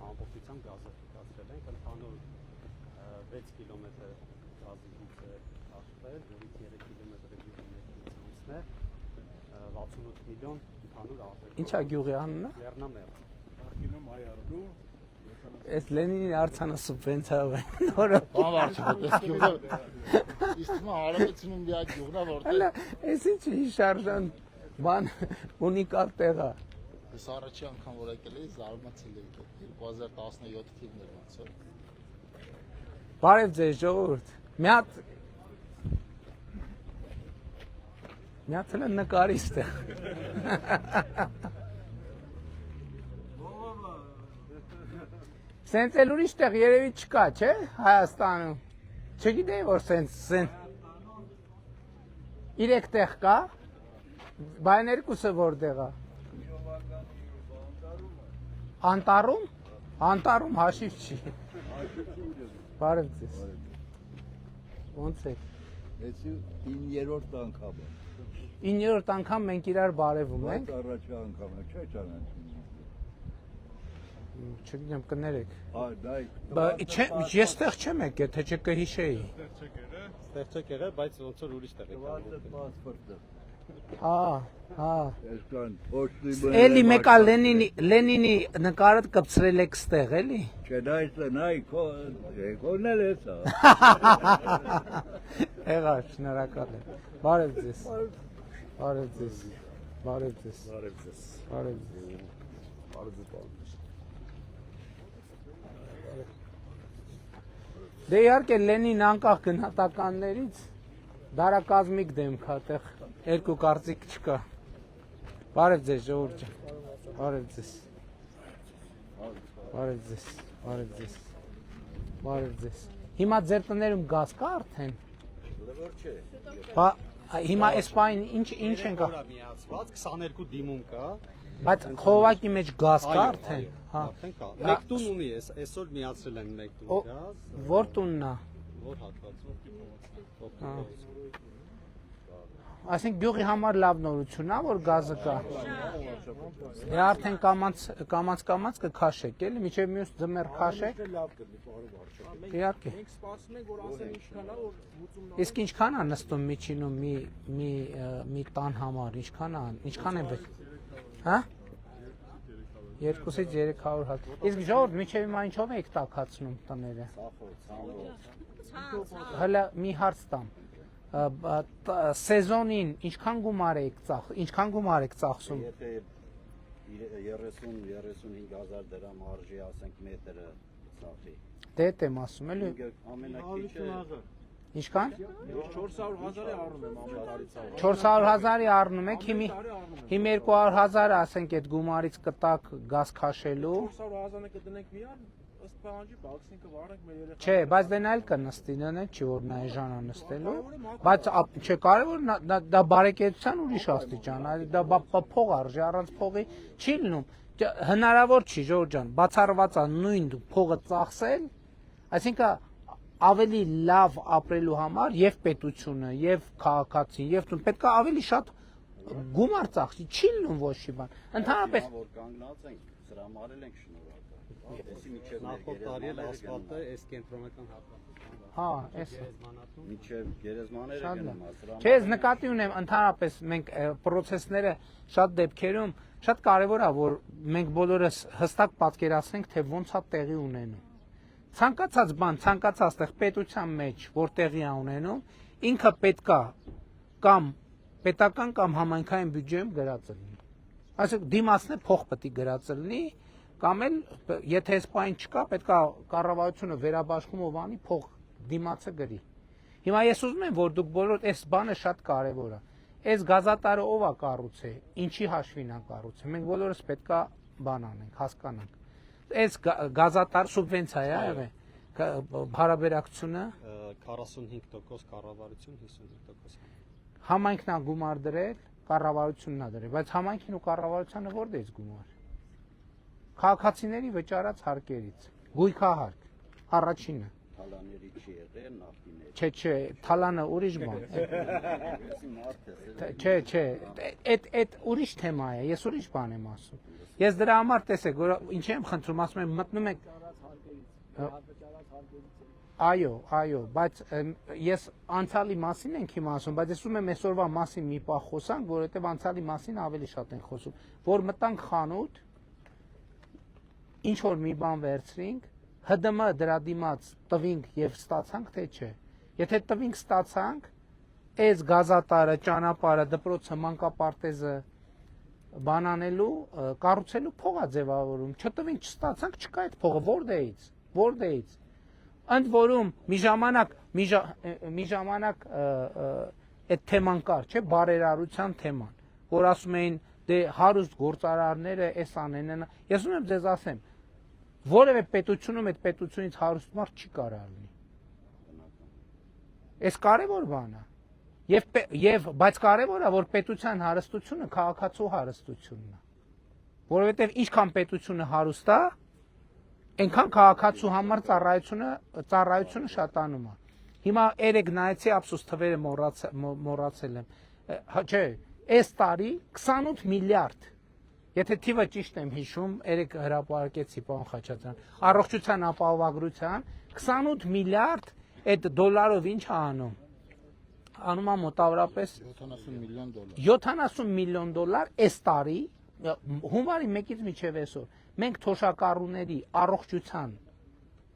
ամբողջությամբ գազաֆիկացրել ենք, ընդհանուր 6 կիլոմետր գազի գիծ է աշխատել, որից 3 կիլոմետրը գյուղի ներկայացումն է, 68 միլիոն ընդհանուր արտադրություն։ Ինչ է գյուղի անունը։ Լեռնամեր։ Արկինում այարելու Այս Լենինի արձանը սուբվենցիայով է նորը։ բանվարչը դες գյուղը իստում հարաբերությունում մի այդ գյուղնա որտեղ Հələ այս ինչի շարժան բան ունիկալ տեղ է։ Ես առաջի անգամ որ եկել էի զարմացել էի 2017 թիվն էր ոնց որ Բարև ձեզ ժողովուրդ։ Մի հատ էլ նկարիստ է։ Սենց էլ ուրիշ տեղ երևի չկա, չէ, Հայաստանում։ Չգիտեի, որ սենց 3 տեղ կա, բայն երկուսը որտեղ է։ Անտառում։ Անտառում հաշիվ չի։ Բարև ձեզ։ Ոնց է։ Էսի 9-րդ անգամ է։ 9-րդ անգամ մենք իրար բարևում ենք։ Բայց առաջի անգամը չէ ճանաչում։ Չգիտեմ կներեք։ Այ Ես տեղ չեմ եկել, թե չկհիշեի։ Ստեղ չեք եղել, բայց ոնց որ ուրիշ տեղ եք եղել։ պասպորտը։ Հա։ Այսքան ոչնի Էլի մեկա Լենինի նկարը կպցրել եք ստեղ, էլի։ Չէ, դա է նայ կոնել է սա։ Եղա, շնորհակալ եմ։ Բարև ձեզ։ Բարև ձեզ։ Բարև ձեզ։ Բարև ձեզ։ Բարև ձեզ։ Բարև ձեզ։ Դե իհարկե Լենին անկախ գնահատականներից դարակազմիկ դեմք է, այդտեղ երկու կարծիք չկա։ Բարև ձեզ ժողովուրդ ջան։ Բարև ձեզ։ Բարև ձեզ։ Բարև ձեզ։ Բարև ձեզ։ Հիմա ձեր տներում գազ կա արդեն։ Լվոր չէ։ Բա հիմա այս բան ինչ են կա։ Միացված 22 դիմում կա։ Բայց խողովակի մեջ գազ կա արդեն։ Հա։ Արդեն կա։ Մեկ տուն ունի, այսօր միացրել են մեկ տուն գազ։ Որ տունն է։ Որ հատվածում։ Այսինքն գյուղի համար լավ նորություն է, որ գազը կա։ Դե արդեն կամած կքաշեք, էլի, միջև մյուս ձմեռ քաշեք։ Իհարկե։ Մենք սպասում ենք որ ասեն ինչքան է որ լուծումն Իսկ ինչքան է նստում միջինում մի տան համար, ինչքան է պետք։ Հա? 2-ից 300 հատ։ Իսկ ժողովուրդ միջև հիմա ինչով եք տաքացնում տները։ Հələ մի հարց տամ։ Սեզոնին ինչքան գումար եք ծախսում։ Եթե 30-35,000 դրամ արժի, ասենք մետրը ծախի։ Դե եմ ասում էլի։ Ամենակիչը Ինչքան։ 400,000-ի առնում եմ ամեն տարի ծախս 400,000-ի առնում եք, հիմի 200,000 ասենք այդ գումարից կտակ գազ քաշելու։ 400,000-ը կդնենք միան ըստ պահանջի բաքսինքը վառենք մեր երեխա Չէ, բայց դե նա էլ կնստի, նա չի որ նա էժան է նստելու, բայց չէ կարևոր դա բարեկեցության ուրիշ աստիճան, դա փող արժի, առանց փողի չի լինում։ Հնարավոր չի, Ժորժ ջան, բացառված է նույն փողը ծախսել, այսինքն ավելի լավ ապրելու համար եւ պետությունը, եւ քաղաքացին, եւ պետք է ավելի շատ գումար ծախսի, չի լինում ոչ մի բան։ Ընդհանրապես որ կանգնած ենք, սրամարել ենք շնորհակալ։ Դեսի միջև Նախորդ տարի էլ ասֆալտը այս կենտրոնական հատվածում։ հա, էս միջև գերեզմաները գնում է։ Չէ, ես նկատի ունեմ ընդհանրապես մենք պրոցեսները շատ դեպքերում շատ կարևոր է որ մենք բոլորս հստակ պատկերացնենք թե ոնց է տեղի ունենում։ Ցանկացած բան, ցանկացած տեղ պետության մեջ որ տեղի է ունենում, ինքը պետքա կամ պետական կամ համայնքային բյուջեում գրած լինի։ Այսինքն դիմացն է փող պետք է գրած լինի, կամ էլ եթե այս բան չկա, պետքա կառավարությունը վերաբաշխումով անի փող դիմացը գրի։ Հիմա ես ուզում եմ որ դուք բոլոր այս բանը շատ կարևոր է։ Այս գազատարը ով է կառուցել, ինչի հաշվին է կառուցել։ Մենք բոլորս պետքա բան անենք, հասկանանք։ Այս գազատար սուբվենցիա է եղել հարաբերակցությունը 45% կառավարություն 55%։ Համայնքն է գումար դրել, կառավարությունն է դրել, բայց համայնքին ու կառավարությանը որտեղից գումար։ Քաղաքացիների վճարած հարկերից, գույքահարկ, առաջինը։ թալաների չի եղել նավթիների։ Չէ, թալանը ուրիշ բան։ Չէ, այդ ուրիշ թեմա է, ես ուրիշ բան եմ ասում։ Ես դրա համար տեսեք, որ ինչ եմ խնդրում, ասում եմ մտնում եք Այո, բայց ես անցյալի մասին ենք հիմա ասում, բայց ես ուզում եմ այսօրվա մասին մի պահ խոսանք, որովհետև անցյալի մասին ավելի շատ ենք խոսում, որ մտանք խանութ, ինչ որ մի բան վերցրինք, ՀԴՄ դրա դիմաց տվինք եւ ստացանք, թե չէ։ Եթե տվինք ստացանք, այս գազատարը, ճանապարհը, դպրոցը, մանկապարտեզը բանանելու, կառուցելու փող է ձևավորում։ Չտվինք, չստացանք, չկա այդ փողը, որտեղից։ Ընդ որում մի ժամանակ այդ թեման կար, չէ, բարերարության թեման, որ ասում էին դե հարուստ գործարարները էս անեն, ես ուզում եմ ձեզ ասեմ, որևէ պետությունում այդ պետությունից հարուստ մարդ չի կարող լինի։ Այս կարևոր բան է։ Բայց կարևոր է, որ պետության հարստությունը քաղաքացու հարստությունն է։ Որովհետև ինչքան պետությունը հարուստ է, այնքան քաղաքացու համար ծառայությունը շատանում է։ Հիմա երեք նայեցի ափսոս թվերը մոռացել եմ։ Չէ, այս տարի 28 միլիարդ, եթե թիվը ճիշտ եմ հիշում, երեք հրապարակեցի պարոն Խաչատրյան, առողջության ապահովագրության 28 միլիարդ այդ դոլարով ինչ է անում։ Անում է մոտավորապես 70 միլիոն դոլար այս տարի, հունվարի 1-ից մինչև այսօր։ Մենք թոշակառուների առողջության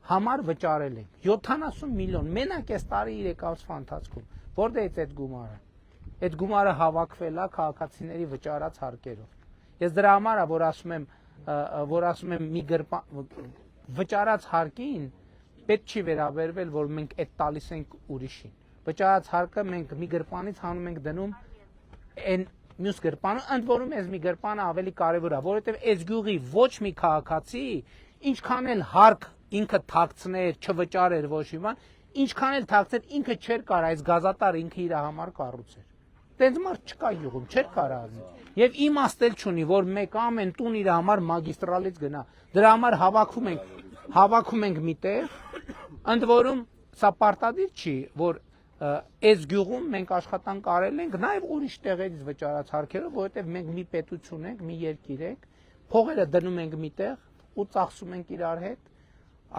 համար վճարել ենք 70 միլիոն, մենակ այս տարի 3 ամսվա ընթացքում։ Որտեղից այդ գումարը։ Այդ գումարը հավաքվել է քաղաքացիների վճարած հարկերով։ Ես դրա համար է, որ ասում եմ մի վճարած հարկին պետք չի վերաբերվել, որ մենք այդ տալիս ենք ուրիշին։ Վճարած հարկը մենք մի գրպանից հանում ենք դնում այն մյուս գրպանը, ընդ որում այս մի գրպանը ավելի կարևոր է, որովհետև այս գյուղի ոչ մի քաղաքացի ինչքան էլ հարկ ինքը թաքցներ, չվճարեր ոչ մի բան, ինչքան էլ թաքցներ ինքը չէր կարող այս գազատարը ինքը իր համար կառուցեր։ Տենց մարդ չկա յուղում, չէր կարող արնել։ Եվ իմաստ էլ չունի, որ մեկ ամեն տուն իր համար մագիստրալից գնա։ Դրա համար հավաքում ենք միտեղ, ընդ որում սա պարտադիր չի, որ այս գյուղում մենք աշխատանք արել ենք նաև ուրիշ տեղերից վճարած հարկերով, որովհետև մենք մի պետություն ենք, մի երկիր ենք, փողերը դնում ենք միտեղ ու ծախսում ենք իրար հետ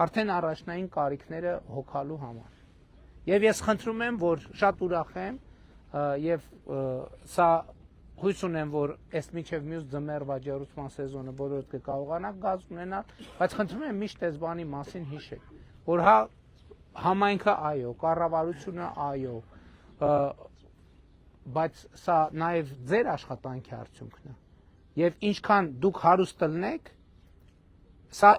արդեն առաջնային կարիքները հոգալու համար։ Եվ ես խնդրում եմ, որ շատ ուրախ եմ եւ սա հույս ունեմ, որ այս միջև մյուս ձմեռվա ջերուցման սեզոնը բոլորդ կկարողանանք գազ ունենալ, բայց խնդրում եմ միշտ այս բանի մասին հիշեք, որ համայնքը այո, կառավարությունը այո, բայց սա նաև ձեր աշխատանքի արդյունքն է։ Եվ ինչքան դուք հարուստ տնեք, սա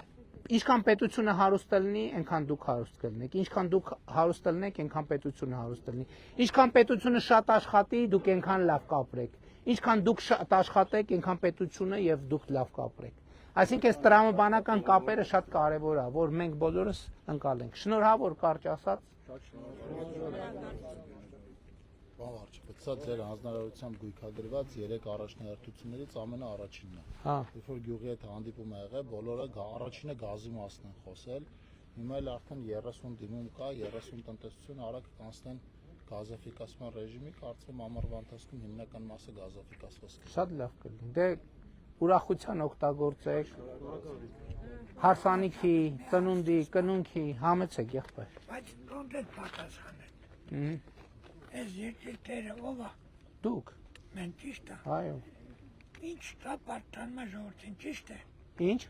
ինչքան պետությունը հարուստ տնի, այնքան դուք հարուստ կլինեք։ Ինչքան դուք հարուստ տնեք, այնքան պետությունը հարուստ տնի։ Ինչքան պետությունը շատ աշխատի, դուք այնքան լավ կապրեք։ Ինչքան դուք շատ աշխատեք, այնքան պետությունը եւ դուք լավ կապրեք։ Այսինքն այս տրամաբանական կապերը շատ կարևոր է, որ մենք բոլորս ընկալենք։ Շնորհավոր կարճ ասած։ Բավարար, սա ձեր հանձնարարությամբ գույքագրված 3 առաջնահերթություններից ամենաառաջինն է։ Երբ որ գյուղի հետ հանդիպում ա եղել, բոլորը առաջինը գազի մասն են խոսել։ Հիմա էլ արդեն 30 դիմում կա, 30 տնտեսություն արագ կանցնեն գազաֆիկացման ռեժիմի, կարծում ամառվա ընթացքում հիմնական մասը գազաֆիկացված կլինի։ Շատ լավ կլինի։ Դե ուրախության օգտագործեք, հարսանիքի, ծնունդի, կնունքի, համեցեք եղբայր։ Բայց կոնկրետ պատասխանեք։ Այս երկիրները ով է։ Դուք։ Մենք ճիշտ է։ Այո։ Ինչ կա պատտանում է ժողովրդին, ճիշտ է։ Ինչ։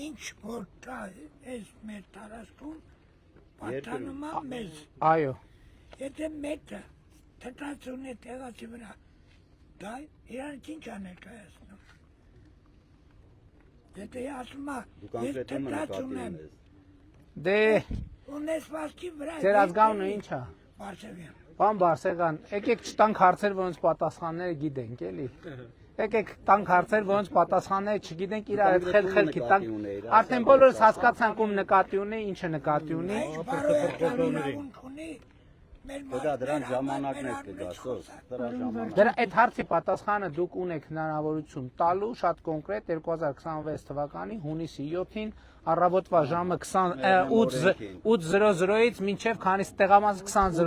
Ինչ որ կա այս մեր տարածքում պատտանում է մեզ։ Այո։ Եթե մեկը թթացուն է տեղացի վրա, դա իրանք ինչ է ներկայացնում։ Եթե ասում է, ես թթացուն եմ։ Դե ունեցվածքի վրա։ Ձեր ազգանունը ինչ է։ Բարսեղյան։ Պարոն Բարսեղյան, եկեք չտանք հարցեր, որոնց պատասխանները գիտենք, էլի։ Եկեք տանք հարցեր, որոնց պատասխանները չգիտենք, իրար հետ խելքի տանք։ Արդեն բոլորս հասկացանք ում նկատի ունի, ինչը նկատի ունի։ Դա դրան ժամանակն է կգասոս, դրա ժամանակ։ Դրա այդ հարցի պատասխանը դուք ունեք հնարավորություն տալու շատ կոնկրետ 2026 թվականի հունիսի 7-ին առավոտվա ժամը 8:00-ից մինչև քանիս տեղամաս 20:00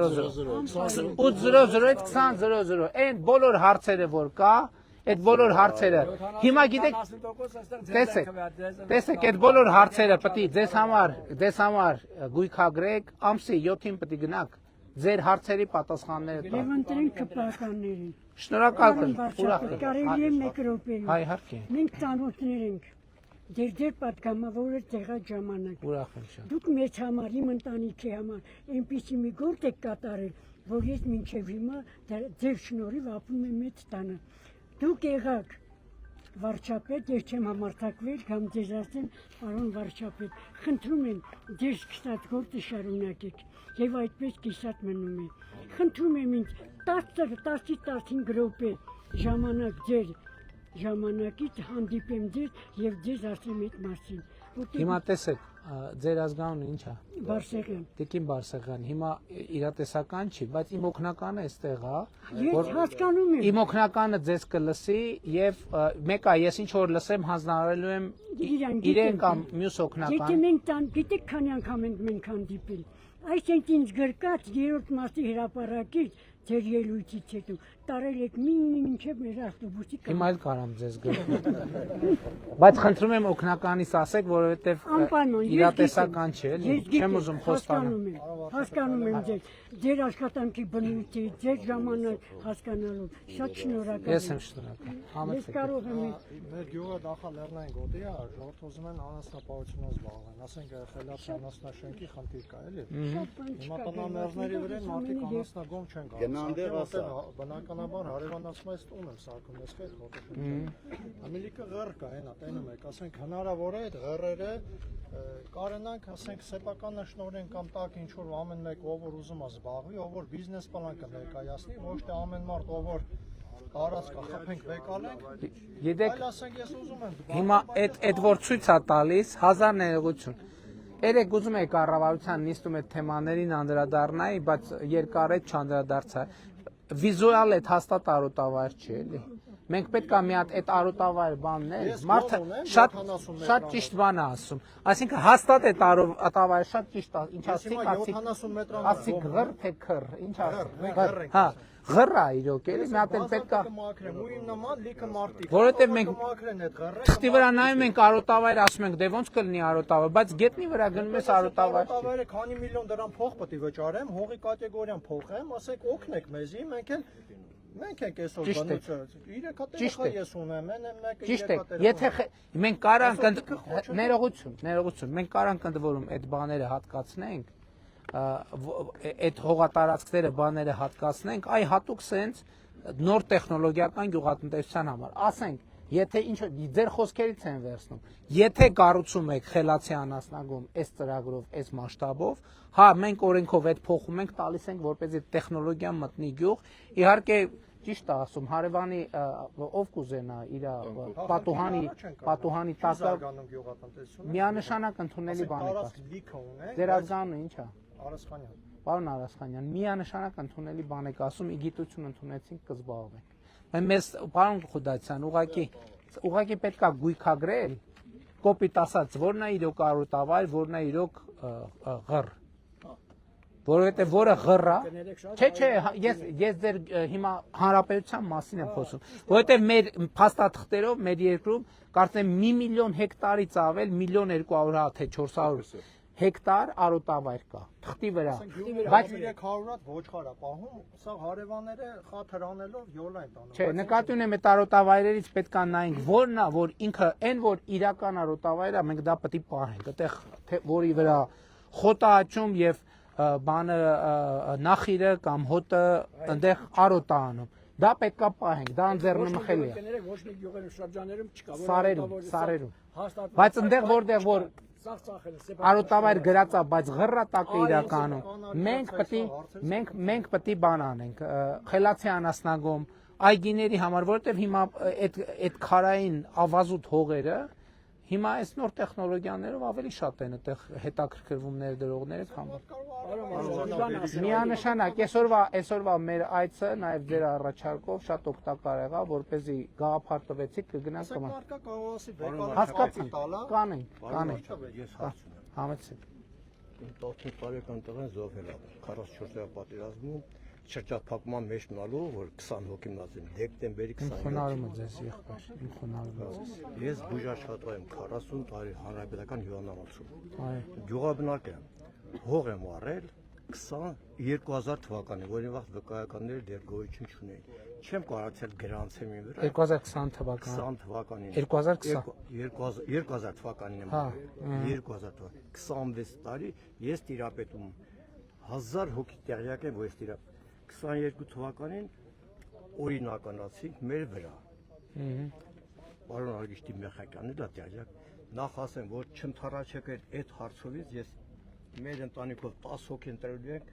8:00-ից 20:00 այն բոլոր հարցերը որ կա այդ բոլոր հարցերը հիմա գիտեք տեսեք այդ բոլոր հարցերը պետք է ձեզ համար գույքագրեք ամսի 7-ին պետք է գնաք ձեր հարցերի պատասխանները տալ։ Եվ ընտրենք կպականներին։ Շնորհակալ եմ, ուրախ եմ։ Կարելի է մեկ րոպեում։ Հայ իհարկե։ Մենք ծանոթներ ենք։ Ձեր պատգամավորը տեղած ժամանակ։ Ուրախ եմ շատ։ Դուք մեծ համար, իմ ընտանիքի համար այնպիսի մի գործ եք կատարել, որ ես մինչև հիմա ձեր շնորհիվ ապրում եմ այդ տանը։ Դուք եղաք վարչապետ, ես չեմ համարձակվել կամ ձեզ ասեմ, պարոն վարչապետ, խնդրում եմ ձեր սկսած գործը շարունակեք եւ այդպես կիսատ մնում է։ Խնդրում եմ ինձ 10-15 րոպե ժամանակ ձեր ժամանակից հանդիպեմ ձեզ եւ ձեզ ասեմ այդ մասին։ Հիմա տեսեք, ձեր ազգանունը ի՞նչ է։ Բարսեղյան։ Տիկին Բարսեղյան, հիմա իրատեսական չի, բայց իմ օգնականը այստեղ է, Ես հասկանում եմ։ իմ օգնականը ձեզ կլսի եւ մեկ է, ես ինչ որ լսեմ հանձնարարելու եմ իրեն կամ մյուս օգնական։ Եթե մենք գիտեք քանի անգամ ենք մենք հանդիպել։ Այսինքն ինձ գրկած 3-րդ մասի հրապարակից ձեր ելույթից հետո տարել եք մինչև մեր ավտոբուսի կանգ։ Հիմա էլ կարամ ձեզ գրկել։ Բայց խնդրում եմ օգնականից ասեք, որովհետեւ իրատեսական չէ, էլի։ Չեմ ուզում խոստանալ։ Հասկանում եմ ձեր աշխատանքի բնույթը, ձեր ժամանակ հասկանալու։ Շատ շնորհակալ եմ։ Ես եմ շնորհակալ։ Ես կարող եմ Մեր գյուղը Նախալեռնային գոտի է, ժողովուրդ ուզում են անասնապահությունով զբաղվեն, ասենք խելացի անասնաշենքի խնդիր կա, էլի։ Հիմա տնամերձների վրա մարդիկ անասնագոմ չեն գալիս։ Բնականաբար հարևանացում այս տուն եմ սարքում, ես հետ ֆոտոշոփ։ Ամիլիկը ղեռ կա, այնա, տենում եք, ասենք հնարավոր է այդ ղեռերը կարենանք, ասենք սեփական նշնորեն կամ տակ ինչ որ ամեն մեկ ով որ ուզում է զբաղվի, ով որ բիզնես պլան կներկայացնի, ոչ թե ամեն մարդ ով որ տարածք խփենք վեկալենք։ Գիտեք, այլ ասենք ես ուզում եմ հիմա այդ որ ցույց է տալիս 1000 ներողություն։ Երեք ուզում եք կառավարության նիստում այդ թեմաներին անդրադառնայի, բայց երկար է չանդրադարձա։ Վիզուալ այդ հաստատ արոտավայր չի, էլի։ Մենք պետք է մի հատ այդ արոտավայր բանն է, մարդը շատ ճիշտ բան է ասում։ Այսինքն հաստատ այդ արոտավայր շատ ճիշտ է, ինչ ասիկ, ասիկ ղր թե քր, ինչ ասիկ։ Հա, ղռա իրոք, էլի, մի հատ էլ պետք է որովհետև մենք թղթի վրա նայում ենք արոտավայր, ասում ենք դե ոնց կլինի արոտավայր, բայց գետնի վրա գնում ես արոտավայր։ Արոտավայրը քանի միլիոն դրամ փող պետք է վճարեմ, հողի կատեգորիան փոխեմ, ասեք օգնեք մեզի, մենք ենք այսօր բնույթը 3 հատ ես ունեմ, մեկը 3 հատ։ Եթե մենք կարանք ներողություն, մենք կարանք ընդ այդ բաները հատկացնենք, այդ հողատարածքները բաները հատկացնենք, այ հատուկ սենց նոր տեխնոլոգիական գյուղատնտեսության համար։ Ասենք, եթե ինչ ձեր խոսքերից են վերցնում, եթե կառուցում եք խելացի անասնագոմ այս ծրագրով, այս մասշտաբով, հա, մենք օրենքով այդ փոխում ենք, տալիս ենք, որպեսզի տեխնոլոգիան մտնի գյուղ։ Իհարկե ճիշտ է ասում, հարևանի ով կուզենա իր պատուհանի տակը միանշանակ ընդունելի բան է։ Ձեր ազգանունը ի՞նչ է։ Արասխանյան։ Պարոն Արասխանյան, միանշանակ ընդունելի բան եք ասում, ի գիտություն ընդունեցինք կզբաղվենք։ Մեզ պարոն Խուդացյան, ուղղակի պետք է գույքագրել, կոպիտ ասած, որն է իրոք արոտավայր, որն է իրոք ղռ։ Որովհետև որը ղռա, չէ, ես ձեր հիմա հանրապետության մասին եմ խոսում, որովհետև մեր փաստաթղթերով մեր երկրում կարծեմ 1 միլիոն հեկտարից ավել 1.2 թե 400 հեկտար արոտավայր կա թղթի վրա, բայց 300 հատ ոչխար է պահում, սա հարևանները խաթ հրանելով յոլա են տանում։ Չէ, նկատի ունեմ այդ արոտավայրերից պետք է նայենք որն է, որ ինքը այն որ իրական արոտավայր է, մենք դա պետք է պահենք, այդտեղ որի վրա խոտ է աճում եւ բանը նախիրը կամ հոտը այնտեղ արոտ է անում։ Դա պետք է պահենք, դա անձեռնմխելի է։ Սարերում։ Բայց այնտեղ որտեղ որ արոտավայր գրած է, բայց ղռա տակը իրականում, մենք պետք է բան անենք, խելացի անասնագոմ այգիների համար, որովհետև հիմա այդ քարային ավազուտ հողերը Հիմա այս նոր տեխնոլոգիաներով ավելի շատ են այդտեղ հետաքրքրվում ներդրողները, քան միանշանակ այսօրվա մեր այցը նաև ձեր առաջարկով շատ օգտակար եղավ, որպեսզի գաղափար տվեցիք կգնանք հասկացանք, կանենք, համեցեք։ 18 տարեկան տղեն զոհվել է 44-րդ պատերազմում շրջափակման մեջ մնալով, որ 20 հոգի մնացին դեկտեմբերի 20-ին։ Խոնարհում եմ ձեզ եղբայր, խոնարհում եմ։ Ես բուժաշխատող եմ 40 տարի հանրապետական հյուրանոցում։ Գյուղաբնակ եմ, հող եմ առել 2000 թվականին, որի վաղ վկայականները դեռ գոյություն չունեին։ Չեմ կարողացել գրանցեմ իմ վրա։ 2020 թվականին։ 2000 թվականին եմ։ 2000 թվականին։ 26 տարի ես տիրապետում 1000 հոգի տեղյակ եմ, որ ես տիրապետում 22 թվականին օրինականացինք մեր վրա։ Պարոն Արգիշտի Մեխակյանը դա տեղյակ։ Նախ ասեմ, որ չընթառաջեք այդ հարցովից, ես մեր ընտանիքով 10 հոգի ընտրելու ենք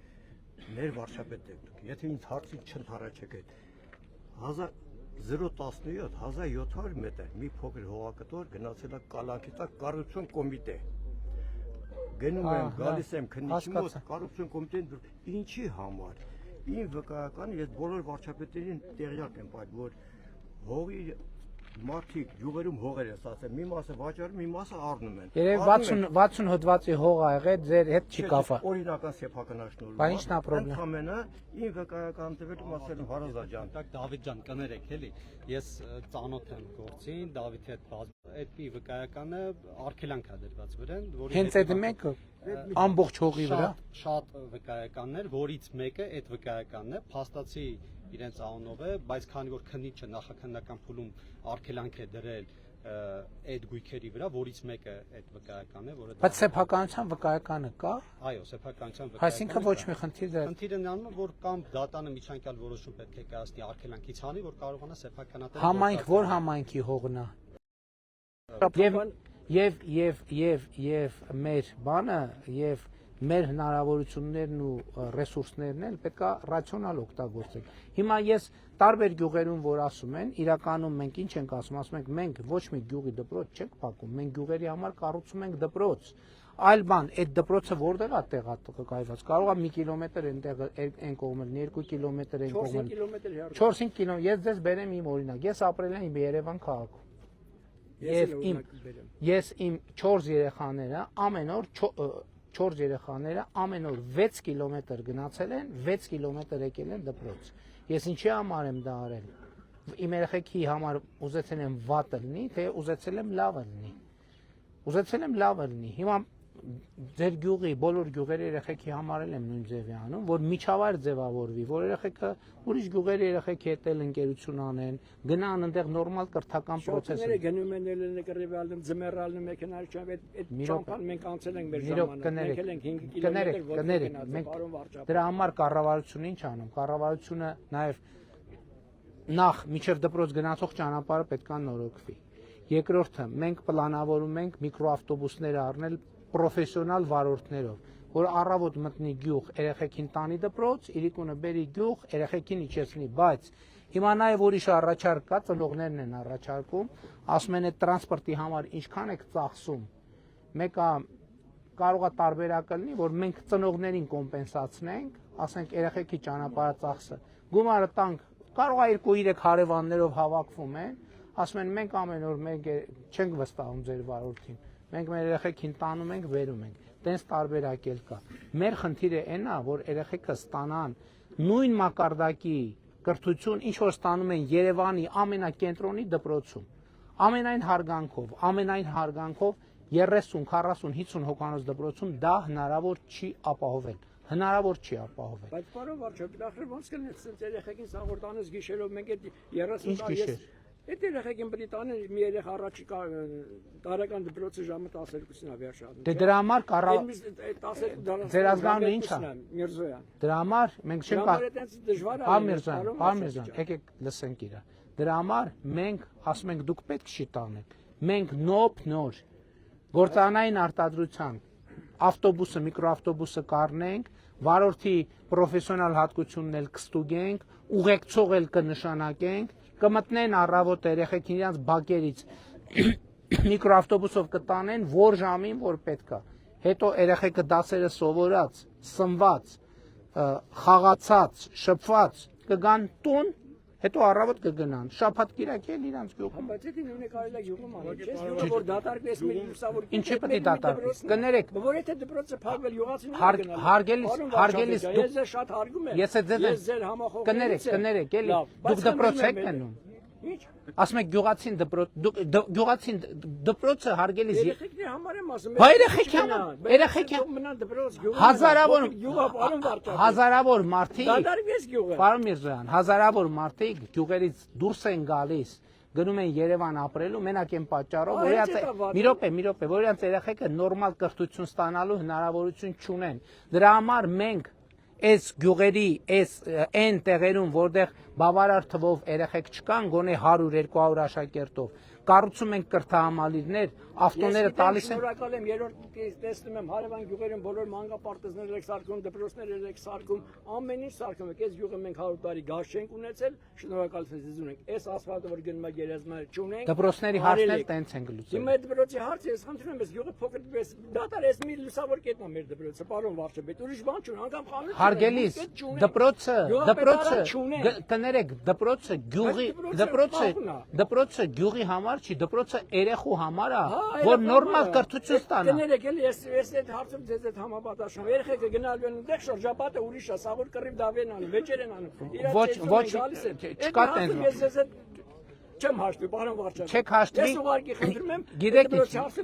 մեր վարչապետ եք դուք։ Եթե ինձ հարցին չընթառաջեք այդ 017 մետր մի փոքր հողակտոր գնացել է Կալանքի տակ կառուցություն կոմիտե։ Գնում եմ, գալիս եմ քննիչի մոտ, կառուցություն կոմիտեն ինչի համար։ Իմ վկայական ես բոլոր վարչապետերին տեղյակ եմ այդ, որ հողի մարդիկ յուղերում հողեր ես ասել, մի մասը վաճառում, մի մասը առնում են։ Երևի 60 հոդվածի հող ա եղել, ձեր հետ չի կապա։ Օրինական սեփականաշնորհում։ Բայց ինչն է պրոբլեմ։ Ընդամենը իմ վկայական տվյալում ասել եմ Հարազատ ջան, Դավիթ ջան, կներեք էլի։ Ես ծանոթ եմ գործին, Դավիթի հետ այդի վկայականը արգելանք է դրված վրան, որի հենց այդ մեկը ամբողջ հողի վրա շատ վկայականներ, որից մեկը այդ վկայականն է, փաստացի իրենց անունով է, բայց քանի որ քննիչը նախաքննական փուլում արգելանք է դրել այդ գույքերի վրա, որից մեկը այդ վկայականն է, որը Բայց սեփականության վկայականը կա։ Այո, սեփականության վկայականը։ Այսինքն ոչ մի խնդիր դեռ։ Խնդիրը նրանում է, որ կամ դատանը միջանկյալ որոշում պետք է կայացնի արգելանքից հանի, որ կարողանա սեփականատերը Համայնք որ համայնքի հողն է։ Եվ մեր բանը եւ մեր հնարավորություններն ու ռեսուրսներն էլ պետք է ռացիոնալ օգտագործել։ Հիմա ես տարբեր գյուղերում որ ասում են, իրականում մենք ինչ ենք ասում ենք մենք ոչ մի գյուղի դպրոց չենք փակում, մենք գյուղերի համար կառուցում ենք դպրոց։ Այլ բան, այդ դպրոցը որտեղ է տեղակայված, կարող է 1 կիլոմետր այնտեղ այն կողմել, 2 կիլոմետր այն կողմել, 4-5 կիլոմետր, ես ձեզ բերեմ իմ օրինակ, ես ապրել եմ Երևան քաղաքում։ Ես իմ 4 երեխաները ամեն օր 6 կիլոմետր գնացել են, 6 կիլոմետր եկել են դպրոց։ Ես ինչի համար եմ դա արել։ Իմ երեխեքի համար ուզեցել եմ վատը լինի, թե ուզեցել եմ լավը լինի։ Ուզեցել եմ լավը լինի։ Հիմա ձեր գյուղի բոլոր գյուղերի երեխեքի համար եմ նույն ձևի անում, որ միջավայր ձևավորվի, որ երեխեքը ուրիշ գյուղերի երեխեքի հետ էլ ընկերություն անեն, գնան այնտեղ նորմալ կրթական process։ Շատերը գնում են կռիվալում, ձմեռալում մեքենալ չան, այդ ճամփան մենք անցել ենք մեր ժամանակ, մենք էլ ենք 5 կիլոմետր մենք դրա համար կառավարությունը ինչ անում։ Կառավարությունը նաև նախ միջև դպրոց գնացող ճանապարհը պետք է նորոգվի։ Երկրորդը մենք պլանավորում ենք միկրոավտոբուսներ առնել պրոֆեսիոնալ վարորդներով, որ առավոտ մտնի գյուղ, երեխեքին տանի դպրոց, իրիկունը բերի գյուղ, երեխեքին իջեցնի, բայց հիմա նաև ուրիշ առաջարկ կա, ծնողներն են առաջարկում, ասում են այդ տրանսպորտի համար ինչքան եք ծախսում, մեկը կարող է տարբերակը լինի, որ մենք ծնողներին կոմպենսացնենք, ասենք երեխեքի ճանապարհածախսը, գումարը տանք, կարող է 2-3 հարևաններով հավաքվում են, ասում են մենք ամեն օր մենք չենք վստահում ձեր վարորդին, մենք մեր երեխեքին տանում ենք, բերում ենք, տենց տարբերակ էլ կա։ Մեր խնդիրը այն է, որ երեխեքը ստանան նույն մակարդակի կրթություն, ինչ որ ստանում են Երևանի ամենակենտրոնի դպրոցում, ամենայն հարգանքով 30, 40, 50 հոգանոց դպրոցում դա հնարավոր չի ապահովել։ Բայց պարոն վարչապետ, ախր ոնց կլինի երեխեքին սաղորդանս գիշերով մենք այդ 30 տարի Այդ երեխեքին պետք է տանեն մի երեխա առաջիկա տարեկան դպրոցի ժամը 12-ին ավիաշարժ։ Դե դրա համար ձեր ազգանունը ի՞նչ է։ Միրզոյան։ Դրա համար մենք չենք Պարմիրզյան, եկեք լսենք իրա։ Դրա համար մենք ասում ենք դուք պետք չի տանեք։ Մենք նոր գործանային արտադրության ավտոբուսը, միկրոավտոբուսը կառնենք, վարորդի պրոֆեսիոնալ հատկությունն էլ կստուգենք, ուղեկցող էլ կնշանակենք, կմտնեն առավոտ երեխեքին իրանց բակերից միկրոավտոբուսով կտանեն որ ժամին որ պետք է։ Հետո երեխեքը դասերը սովորած, սնված, խաղացած, շփված կգան տուն, հետո առավոտ կգնան։ Շաբաթ կիրակ էլ իրանց գյուղում։ Բայց դա նույնը կարելի է գյուղում անել, չէ՞, գյուղը որ դատարկ էս մի լուսավոր։ Ինչի՞ պետք է դատարկ։ Կներեք։ Որ եթե դպրոցը փակվել յուղացին հարգելիս ես ձեզ շատ հարգում եմ։ Ես ձեր համախոհ։ կներեք, էլի դուք դպրոց եք մնում։ Ինչ։ Ասում եք գյուղացին դպրոցը հարգելիս։ Երեխեքների համար եմ ասում։ Երեխեքի մնան դպրոց գյուղը։ Հազարավոր մարդիկ։ Դատարվեց գյուղը։ Պարոն Միրզոյան, հազարավոր մարդիկ գյուղերից դուրս են գալիս, գնում են Երևան ապրելու մենակ այն պատճառով, որ մի րոպե, որ իրանց երեխեքը նորմալ կրթություն ստանալու հնարավորություն չունեն։ Դրա համար մենք այս գյուղերի, այն տեղերում, որտեղ բավարար թվով երեխեք չկան, գոնե 100-200 աշակերտով, կառուցում ենք կրթահամալիրներ, ավտոները տալիս են։ Շնորհակալ եմ, երրորդ տեսնում եմ հարևան գյուղերում բոլոր մանկապարտեզներ եք սարքում, դպրոցներ եք սարքում, ամեն ինչ սարքում եք։ Այս գյուղը մենք 100 տարի գազ չենք ունեցել, շնորհակալություն ձեզ ունենք։ Այս ասֆալտը որ գնում է գերեզմաներ չունենք։ Դպրոցների հարցն էլ տենց ենք լուծել։ Հիմա այդ դպրոցի հարցը ես խնդրում եմ, այս գյուղը փոքր դատար էս մի լուսավոր կետն է մեր դպրոցը, պարոն վարչապետ, ուրիշ բան չունի, անգամ խանութ։ Հարգելիս, դպրոցը կներեք, դպրոցը գյուղի համար չի, դպրոցը երեխու համար է, որ նորմալ կրթություն ստանա։ Կներեք, էլի ես այդ հարցում ձեզ այդ համապատասխան։ Երեխեքը գնալու են այնտեղ շրջապատը ուրիշ է, սաղուր կռիվ դավեն անում, վեճեր են անում։ Ոչ, չկա տենց։ Չեմ հաշտվի, պարոն վարչապետ։ Չեք հաշտվի։ Ես ուղղակի խնդրում եմ, գիտեք,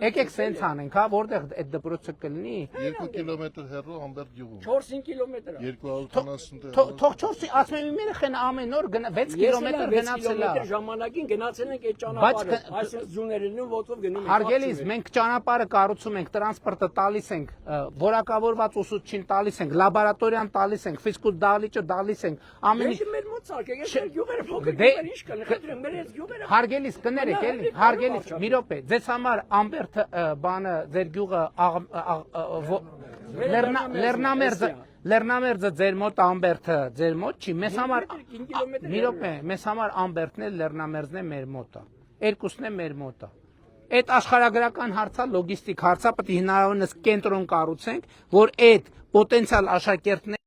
եկեք սենց անենք, հա, որտեղ այդ դպրոցը կլինի։ 2 կիլոմետր հեռու Ամբերտ գյուղում։ 4-5 կիլոմետր է։ 250 Թող 4-ի, ասում եմ, իմ երեխան ամեն օր 6 կիլոմետր գնացել է։ Ժամանակին գնացել ենք այդ ճանապարհը, այսինքն ձուներն ու ոտով գնում ենք։ Հարգելիս, մենք ճանապարհը կառուցում ենք, տրանսպորտը տալիս ենք, որակավորված ուսուցչին տալիս ենք, լաբորատորիան տալիս ենք, ֆիզկուլ դահլիճը տալիս ենք, ամեն ինչ։ Մեր մոտ սարքեք, այս գյուղերը փոքր գյուղեր ինչ կան, խնդրեմ, մեր այս գյուղերը։ Հարգելիս, կներեք, էլի, հարգելիս, մի րոպե, ձեզ համար Ամբերտ բանը, ձեր գյուղը Լեռնամերձը ձեր մոտ, Ամբերտը ձեր մոտ չի, մեզ համար մի րոպե, մեզ համար Ամբերտն է, Լեռնամերձն է մեր մոտը, երկուսն է մեր մոտը։ Այդ աշխարհագրական հարցը, լոգիստիկ հարցը պետք է հնարավորինս կենտրոն կառուցենք, որ այդ պոտենցիալ աշակերտները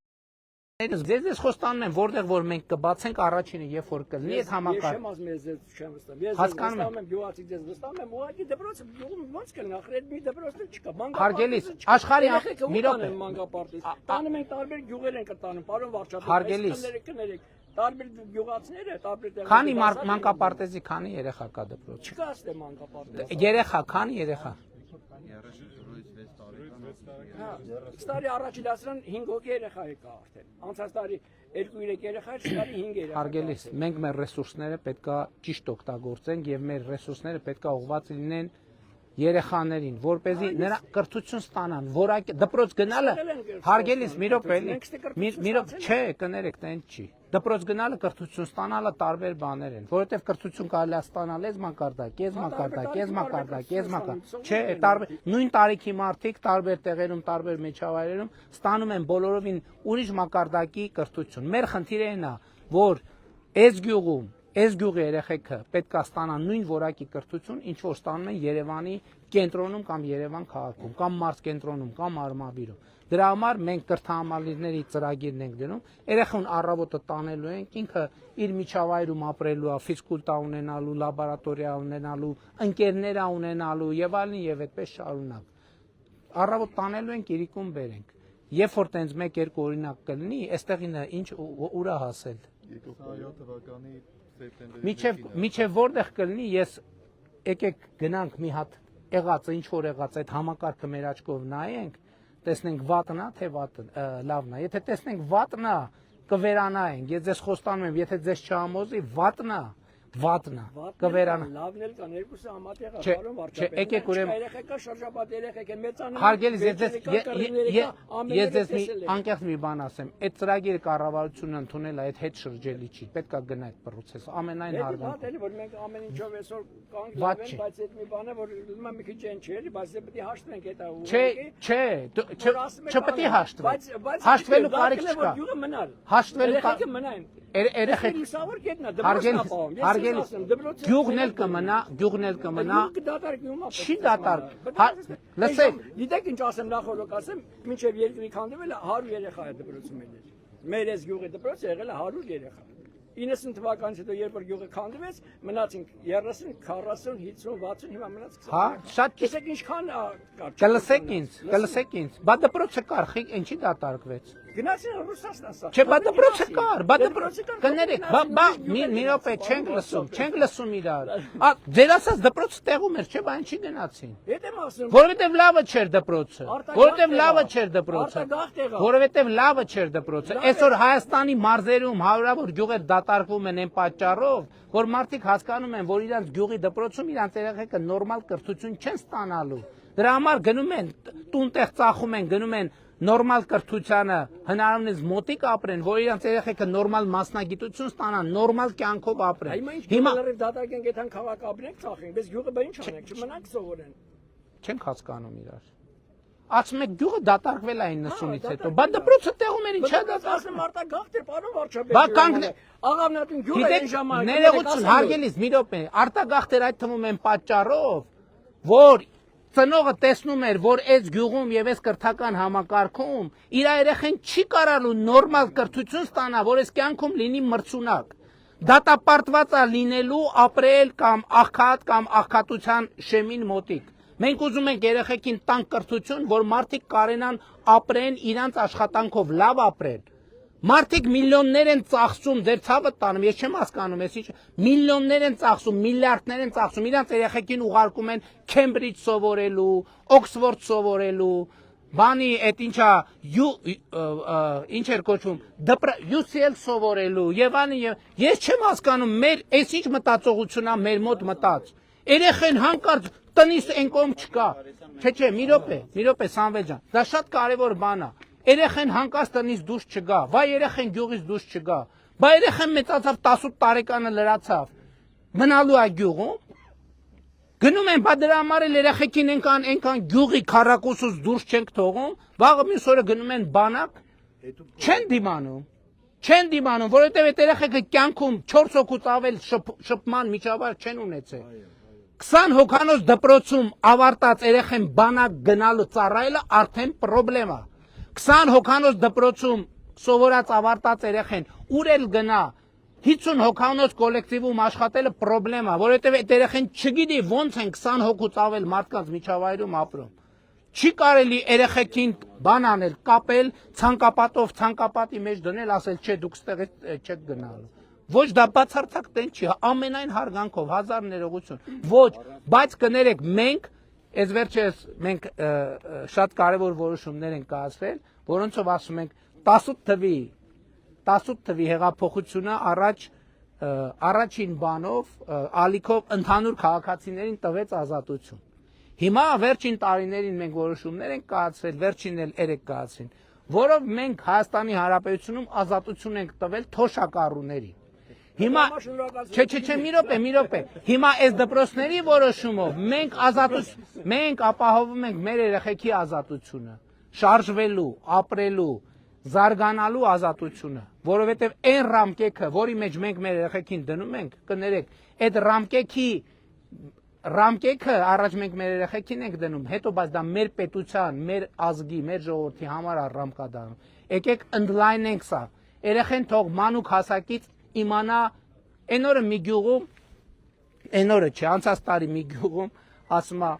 Ձեզ խոստանում եմ, որտեղ որ մենք կբացենք առաջինը, երբ որ կլինի այդ համակարգը։ Չեմ վստահում։ Ես վստահում եմ գյուղացի ձեզ վստահում եմ, ուղղակի դպրոցը գյուղում ոնց կլինի, ախր այդ մի դպրոցներ չկա։ Հարգելիս, աշխարհի մի րոպե։ Մանկապարտեզ։ Տանում ենք տարբեր գյուղեր են կտանում, պարոն վարչապետ։ Հարգելիս։ Կներեք, տարբեր գյուղացիները, տարբեր տեղեր։ Քանի մանկապարտեզի քանի երեխա կա դպրոց։ Չկա այստեղ մանկապարտեզ։ Երեխա, քանի երեխա։ Տարի առաջի դասարան 5 հոգի երեխա եկա արդեն։ Անցած տարի 2-3 երեխա էր, տարի 5 երեխա։ Հարգելիս, մենք մեր ռեսուրսները պետքա ճիշտ օգտագործենք եւ մեր ռեսուրսները պետքա ուղղված լինեն երեխաներին, որպեսզի նրա կրթություն ստանան, որակի դպրոց գնալը հարգելիս մի րոպե էլի։ Մի րոպե, չէ, կներեք, տենց չի։ Դպրոց գնալը կրթություն ստանալը տարբեր բաներ են, որովհետև կրթություն կարելի է ստանալ այս մակարդակ, չէ, տարբեր նույն տարիքի մարդիկ տարբեր տեղերում, տարբեր միջավայրերում ստանում են բոլորովին ուրիշ մակարդակի կրթություն։ Մեր խնդիրը այն է, որ այս գյուղի երեխեքը պետք է ստանան նույն որակի կրթություն, ինչ որ ստանում են Երևանի կենտրոնում կամ Երևան քաղաքում, կամ մարզ կենտրոնում, կամ Արմավիրում։ Դրա համար մենք կրթահամալիրների ծրագիրն ենք դնում, երեխուն առավոտը տանելու ենք, ինքը իր միջավայրում ապրելու է, ֆիզկուլտա ունենալու, լաբորատորիա ունենալու, ընկերներ ունենալու եւ այլն եւ այդպես շարունակ։ Առավոտ տանելու ենք, իրիկում բերենք։ Երբ որ տենց 1-2 օրինակ կլինի, այստեղինը ինչ ուրա հասել։ 2007 թվականի Միջև որտեղ կլինի, ես եկեք գնանք մի հատ եղածը, ինչ որ եղած այդ համակարգը մեր աչքով նայենք, տեսնենք վատնա, թե լավն է։ Եթե տեսնենք վատնա, կվերանայենք։ Ես ձեզ խոստանում եմ, եթե ձեզ չհամոզի, վատնա, կվերանա։ Լավն էլ կան, երկուսը համատեղ է, պարոն վարչապետ։ Չէ, եկեք ուրեմն երեխեքա շրջապատ երեխեք են մեծանում։ Հարգելի ես ձեզ մի անկեղծ մի բան ասեմ, այդ ծրագիրը կառավարությունը ընդունել է, այդ հետ շրջելի չի, պետք է գնա այդ պրոցեսը, ամենայն հարգանք։ Էլի որ մենք ամեն ինչով այսօր կանգ լավենք, բայց այդ մի բան է, որ ուրեմն մի քիչ են չի, էլի, բայց դե պետք է հաշտվենք այդ ուղղակի։ Չպետք է հաշտվենք։ Հաշտվելու կարիք չկա։ Հաշտվելու երեխեքը մնային։ Երեխեք լուսավոր կետնա, դպրոցն ապահովում։ հարգելի գյուղն էլ կմնա, չի դատարկ։ Լսեք, գիտեք ինչ ասեմ, նախորդ ասեմ, մինչև երկրի քանդվել 100 երեխա է դպրոցում ելել։ Մեր այս գյուղի դպրոցը եղել է 100 երեխա։ 90 թվականից հետո երբ որ գյուղը քանդվեց, մնացինք 30, 40, 50, 60, հիմա մնաց 20։ հա, շատ քիչ։ Իսկ ինչքան Կլսեք ինձ, բա դպրոցը կար, ինչի դատարկվեց։ գնացին Ռուսաստան սա։ Չէ, բա դպրոցը կար, կներեք, բա մի րոպե չենք լսում իրար։ Ձեր ասած դպրոցը տեղում էր, չէ, բա ինչի գնացին։ Հետ եմ ասում։ Որովհետև լավը չէր դպրոցը։ Այսօր Հայաստանի մարզերում հարյուրավոր գյուղեր դատարկվում են այն պատճառով, որ մարդիկ հասկանում են, որ իրանց գյուղի դպրոցում իրանց երեխեքը նորմալ կրթություն չեն ստանալու։ Դրա համար գնում են տուն-տեղ ծախում են, գնում են նորմալ կրթությանը հնարավորինս մոտիկ ապրեն, որ իրանց երեխեքը նորմալ մասնագիտություն ստանան, նորմալ կյանքով ապրեն։ Հիմա դատարկենք այդան քաղաք ապրենք, ծախենք, բայց գյուղը բա ինչ անենք, չմնանք սովորեն։ Չենք հասկանում իրար։ Ասում եք գյուղը դատարկվել է 90-ից հետո, բա դպրոցը տեղում էր ինչա դատարկվում մարտագաղթ էր, պարոն վարչապետ։ Բա կանգ աղավնատուն գյուղը այն ժամանակ։ Ներողություն, հարգելիս, մի րոպե, արտագաղթեր այդ թվում են պատճառով, որ ծնողը տեսնում էր, որ այս գյուղում եւ այս կրթական համակարգում իր երեխեն չի կարալու նորմալ կրթություն ստանա, որ այս կյանքում լինի մրցունակ։ Դատապարտված է լինելու ապրել կամ աղքատ կամ աղքատության շեմին մոտիկ։ Մենք ուզում ենք երեխեքին տանք կրթություն, որ մարդիկ կարենան ապրեն իրանց աշխատանքով, լավ ապրեն։ Մարդիկ միլիոններ են ծախսում, ձեր ցավը տանում, ես չեմ հասկանում, ես ինչ միլիոններ են ծախսում, միլիարդներ են ծախսում, իրանց երեխեքին ուղարկում են Քեմբրիջ սովորելու, Օքսֆորդ սովորելու, բանի այդ ինչա ինչ էր կոչվում, UCL սովորելու, եւ ես չեմ հասկանում, մեր այս ինչ մտածողությունն է մեր մոտ մտած։ Երեխեն հանկարծ տնից այն կողմ չկա։ Չէ, մի րոպե Սամվել ջան, դա շատ կարևոր բան է։ Երեխեն հանկարծ տնից դուրս չգա, բա երեխեն գյուղից դուրս չգա, բա երեխեն մեծացավ 18 տարեկանը լրացավ, մնալու է գյուղում։ Գնում են, բա դրա համար էլ երեխեքին այնքան գյուղի քառակուսուց դուրս չենք թողում, վաղը մյուս օրը գնում են բանակ, չեն դիմանում, որովհետև այդ երեխեքը կյանքում 4 հոգուց ավել շփման միջավայր չեն ունեցել։ 20 հոգանոց դպրոցում ավարտած երեխեն բանակ գնալու ծառայելը արդեն պրոբլեմ է։ 20 հոգանոց դպրոցում սովորած ավարտած երեխեն ուր էլ գնա 50 հոգանոց կոլեկտիվում աշխատելը պրոբլեմ է, որովհետև այդ երեխեն չգիտի ոնց են 20 հոգուց ավել մարդկանց միջավայրում ապրում։ Չի կարելի երեխեքին բան անել, կապել, ցանկապատի մեջ դնել, ասել չէ դուք ստեղ չեք գնալու։ Ոչ դա բացարձակ տեն չի, ամենայն հարգանքով, հազար ներողություն։ Ոչ, բայց կներեք մենք, այս վերջերս մենք շատ կարևոր որոշումներ ենք կայացրել, որոնցով ասում ենք 18 թվի հեղափոխությունը առաջին բանով ալիքով ընդհանուր քաղաքացիներին տվեց ազատություն։ Հիմա վերջին տարիներին մենք որոշումներ ենք կայացրել, վերջին էլ 3 կայացրին, որով մենք Հայաստանի Հանրապետությունում ազատություն ենք տվել թոշակառուներին։ Հիմա չէ, մի րոպե։ Հիմա այս դպրոցների որոշումով մենք ապահովում ենք մեր երեխեքի ազատությունը, շարժվելու, ապրելու, զարգանալու ազատությունը, որովհետև այն ռամկեքը, որի մեջ մենք մեր երեխեքին դնում ենք, կներեք, այդ ռամկեքը առաջ մենք մեր երեխեքին ենք դնում, հետո բայց դա մեր պետության, մեր ազգի, մեր ժողովրդի համար է ռամկա դառնում։ Եկեք ընդլայնենք սա։ Երեխեն թող մանուկ հասակից իմանա, այն օրը մի գյուղում, այն օրը չէ, անցած տարի մի գյուղում, ասում է,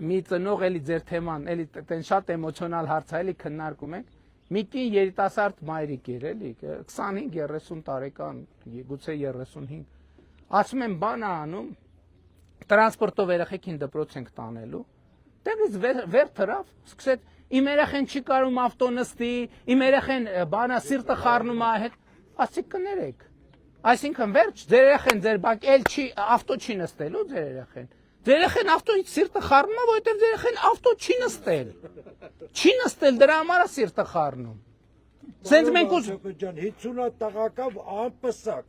մի ծնող էլի ձեր թեման, էլի տեն շատ էմոցիոնալ հարց է, էլի քննարկում ենք, մի կին երիտասարդ մայրիկ էր, էլի, 25-30 տարեկան, գուցե 35, ասում եմ բան է անում, տրանսպորտով երեխեքին դպրոց ենք տանելու, տեղից վեր թրավ, սկսեց, իմ երեխեն չի կարում ավտո նստի, իմ երեխեն բանա սիրտը խառնում է հետ, ասիկ կներեք, այսինքն վերջ, ձեր երեխեն ձեր բակ էլ չի, ավտո չի նստելու ձեր երեխեն, ձեր երեխեն ավտոից սիրտը խառնում է, որովհետև ձեր երեխեն ավտո չի նստել, դրա համար է սիրտը խառնում, սենց մենք ուզում 50 տղակավ անպսակ,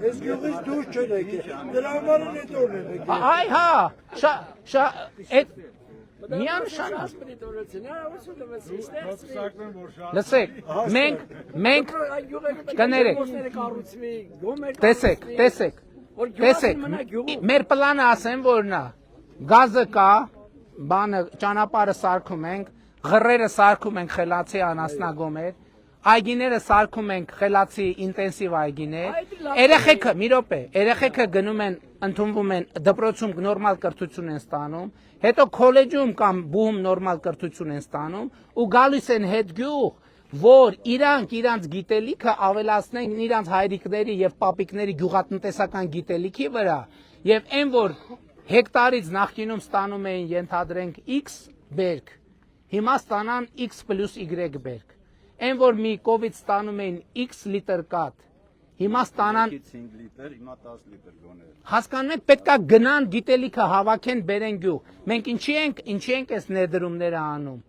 ես գյուղից դուրս չեն եկել, դրա համար են էդ օրն են եկել, այ հա, միանշանակ, լսեք, մենք կներեք, տեսեք, տեսեք, մեր պլանը ասեմ որն է, գազը կա, բանը ճանապարհը սարքում ենք, ղռերը սարքում ենք խելացի անասնագոմեր, այգիները սարքում ենք խելացի ինտենսիվ այգիներ, երեխեքը, մի րոպե, երեխեքը գնում են, ընդունվում են դպրոցում նորմալ կրթություն են ստանում, հետո քոլեջում կամ բուհում նորմալ կրթություն են ստանում ու գալիս են հետ գյուղ, որ իրանք իրանց գիտելիքը ավելացնեն իրանց հայրիկների եւ պապիկների գյուղատնտեսական գիտելիքի վրա եւ այն որ հեկտարից նախկինում ստանում էին ենթադրենք X բերք, հիմա ստանան X + Y բերք, այն որ մի կովից ստանում էին X լիտր կաթ, հիմա ստանան 5 լիտր, հիմա 10 լիտր գոներ։ Հասկանում եք, պետքա գնան գիտելիքը հավաքեն բերեն գյուղ։ Մենք ինչի ենք այս ներդրումները անում,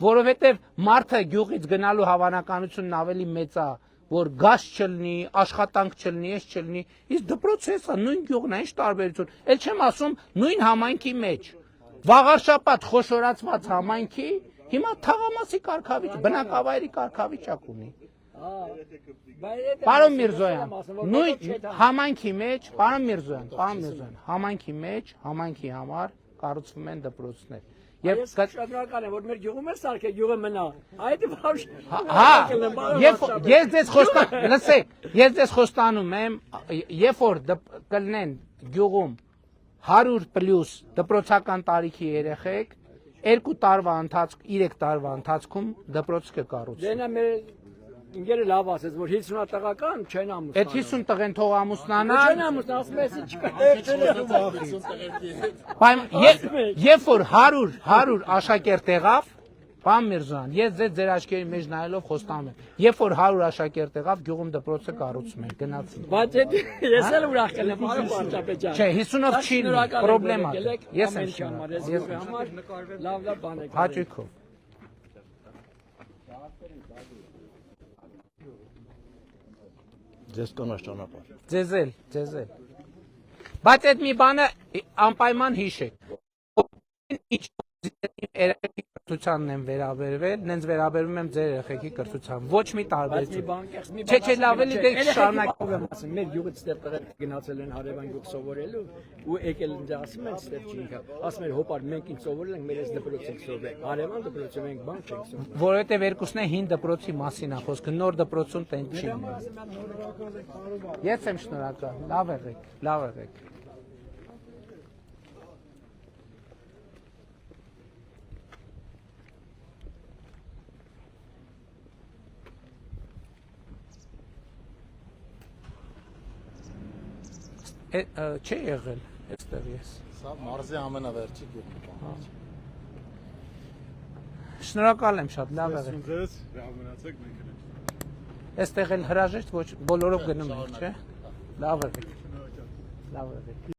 որովհետև մարդը գյուղից գնալու հավանականությունն ավելի մեծ է, որ գազ չլինի, աշխատանք չլինի, ես չլինի, իսկ դպրոցը նույն գյուղն է, ինչ տարբերություն։ Էլ չեմ ասում նույն համայնքի մեջ։ Վաղարշապատ խոշորացված համայնքի հիմա թաղամասի կարգավիճ, բնակավայրի կարգավիճակ ունի։ Պարոն Միրզոյան, նույն համայնքի մեջ, պարոն Միրզոյան, համայնքի մեջ, համայնքի համար կառուցվում են դպրոցներ։ Ես շնորհակալ եմ, որ մեր գյուղում էլ սարքե գյուղը մնա։ Այդ բավ։ Ես ձեզ խոստանում, լսեք, ես ձեզ խոստանում եմ, երբ որ կլինեն գյուղում 100+ դպրոցական տարիքի երեխեք, 2 տարվա ընթացքում, 3 տարվա ընթացքում դպրոց կկառուցվի։ Դենա մեր ինգերը լավ ասեց, որ 50 տղական չեն ամուսնանա։ Այդ 50 տղեն թող ամուսնանա։ Չեն ամուսնա, ասում ես չկա։ Երբ որ 100 աշակերտ եղավ, պարոն Միրզոյան, ես ձեր աչքերի մեջ նայելով խոստանում եմ, երբ որ 100 աշակերտ եղավ, գյուղում դպրոցը կառուցում են, գնացին։ Բայց ես էլ ուրախ կլեմ, պարոն Պարչապետյան։ Չէ, 50-ով չի լինի, պրոբլեմա։ Ես եմ շնորհակալ։ Լավ բան եք։ Հաճույքով։ Ձեզ կանաչ ճանապարհ։ Ձեզ էլ։ Բայց այդ մի բանը անպայման հիշեք։ Ինչ երեխեքի կրթությանն եմ վերաբերվել, նենց վերաբերվում եմ ձեր երեխեքի կրթության։ Ոչ մի տարբերություն։ Չէ, լավ էլի դե շարունակում ասեմ, մեր գյուղից ստեղ տղեր գնացել են հարևան գյուղ սովորելու ու եկել ինձ ասում են ստեղ չի ինքա։ Ասում են հոպար մենք ինձ սովորել ենք, մեր այս դպրոց ենք սովորել։ Հարևան դպրոցում ենք բան չենք սովորել։ Որովհետև երկուսն է հին դպրոցի մասին է խոսքը, նոր դպրոցում տեն չի։ Ես եմ շնորհակալ։ Լավ եղեք։ Չէ եղել այստեղ ես։ Սա մարզի ամենավերջի գյուղն է։ Շնորհակալ եմ շատ, լավ եղեք։ Ձեզ լավ մնացեք, մենք ենք։ Այստեղ էլ հրաժեշտ ոչ բոլորով գնում ենք, չէ։ Լավ եղեք։